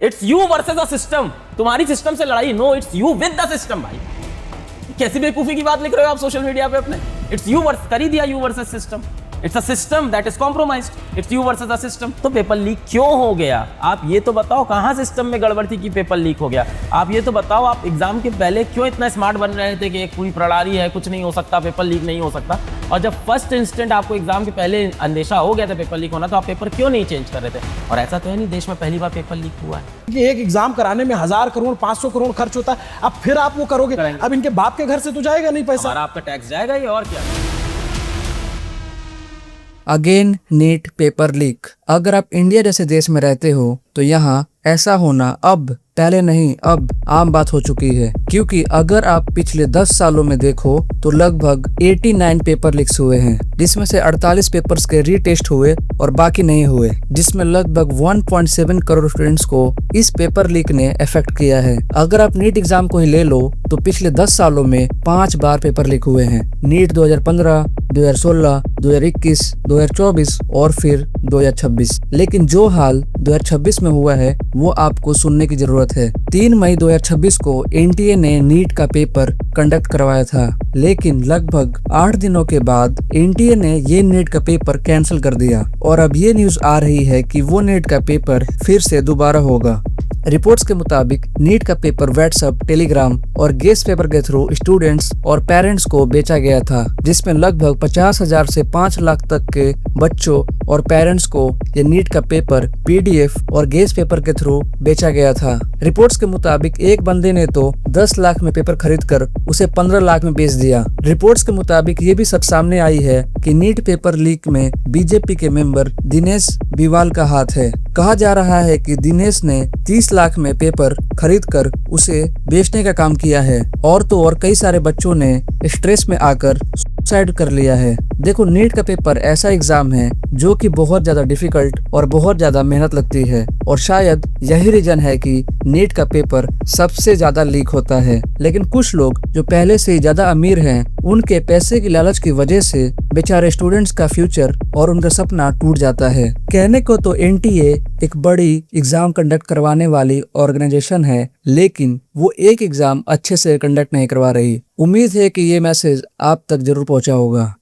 It's you versus the system. तुम्हारी system से लड़ाई, no, it's you with the system. भाई कैसी बेवकूफी की बात लिख रहे हो आप सोशल मीडिया पे अपने। इट्स यू वर्स कर ही दिया, you versus system. It's a system that is compromised. It's you versus the system. तो पेपर लीक क्यों हो गया, आप ये तो बताओ। कहाँ सिस्टम में गड़बड़ थी कि पेपर लीक हो गया? आप ये तो बताओ, आप एग्जाम के पहले क्यों इतना स्मार्ट बन रहे थे कि एक पूरी प्रणाली है, कुछ नहीं हो सकता, पेपर लीक नहीं हो सकता। और जब फर्स्ट इंस्टेंट आपको एग्जाम के पहले अंदेशा हो गया था पेपर लीक होना, तो आप पेपर क्यों नहीं चेंज कर रहे थे? और ऐसा तो है नहीं देश में पहली बार पेपर लीक हुआ है। ये एक एग्जाम कराने में 1000 करोड़ 500 करोड़ खर्च होता है, अब फिर आप वो करोगे? अब इनके बाप के घर से तो जाएगा नहीं पैसा, हमारा आपका टैक्स जाएगा ये, और क्या। Again NEET paper leak. अगर आप इंडिया जैसे देश में रहते हो तो यहाँ ऐसा होना अब, पहले नहीं अब आम बात हो चुकी है। क्योंकि अगर आप पिछले 10 सालों में देखो तो लगभग 89 पेपर लीक्स हुए हैं, जिसमें से 48 पेपर्स के रीटेस्ट हुए और बाकी नहीं हुए, जिसमें लगभग 1.7 करोड़ स्टूडेंट्स को इस पेपर लीक ने अफेक्ट किया है। अगर आप नीट एग्जाम को ही ले लो तो पिछले 10 सालों में 5 बार पेपर लीक हुए हैं। नीट 2015, 2016, 2021, 2024 और फिर 2026। लेकिन जो हाल 2026 में हुआ है वो आपको सुनने की जरूरत है। 3 मई 2026 को एनटीए ने नीट का पेपर कंडक्ट करवाया था, लेकिन लगभग 8 दिनों के बाद एनटीए ने ये नीट का पेपर कैंसिल कर दिया और अब ये न्यूज आ रही है कि वो नीट का पेपर फिर से दोबारा होगा। रिपोर्ट्स के मुताबिक नीट का पेपर व्हाट्सएप, टेलीग्राम और गेस्ट पेपर के थ्रू स्टूडेंट्स और पेरेंट्स को बेचा गया था, जिसमें लगभग 50,000 से 5 लाख तक के बच्चों और पेरेंट्स को ये नीट का पेपर पीडीएफ और गेस्ट पेपर के थ्रू बेचा गया था। रिपोर्ट्स के मुताबिक एक बंदे ने तो 10 लाख में पेपर खरीदकर उसे 15 लाख में बेच दिया। रिपोर्ट्स के मुताबिक ये भी सब सामने आई है कि नीट पेपर लीक में बीजेपी के मेंबर दिनेश बिवाल का हाथ है। कहा जा रहा है कि दिनेश ने 30 लाख में पेपर खरीदकर उसे बेचने का काम किया है, और तो और कई सारे बच्चों ने स्ट्रेस में आकर सुसाइड कर लिया है। देखो, नीट का पेपर ऐसा एग्जाम है जो कि बहुत ज्यादा डिफिकल्ट और बहुत ज्यादा मेहनत लगती है, और शायद यही रीजन है कि नीट का पेपर सबसे ज्यादा लीक होता है। लेकिन कुछ लोग जो पहले से ही ज्यादा अमीर हैं, उनके पैसे की लालच की वजह से बेचारे स्टूडेंट्स का फ्यूचर और उनका सपना टूट जाता है। कहने को तो एनटीए एक बड़ी एग्जाम कंडक्ट करवाने वाली ऑर्गेनाइजेशन है, लेकिन वो एक एग्जाम अच्छे से कंडक्ट नहीं करवा रही। उम्मीद है कि ये मैसेज आप तक जरूर पहुंचा होगा।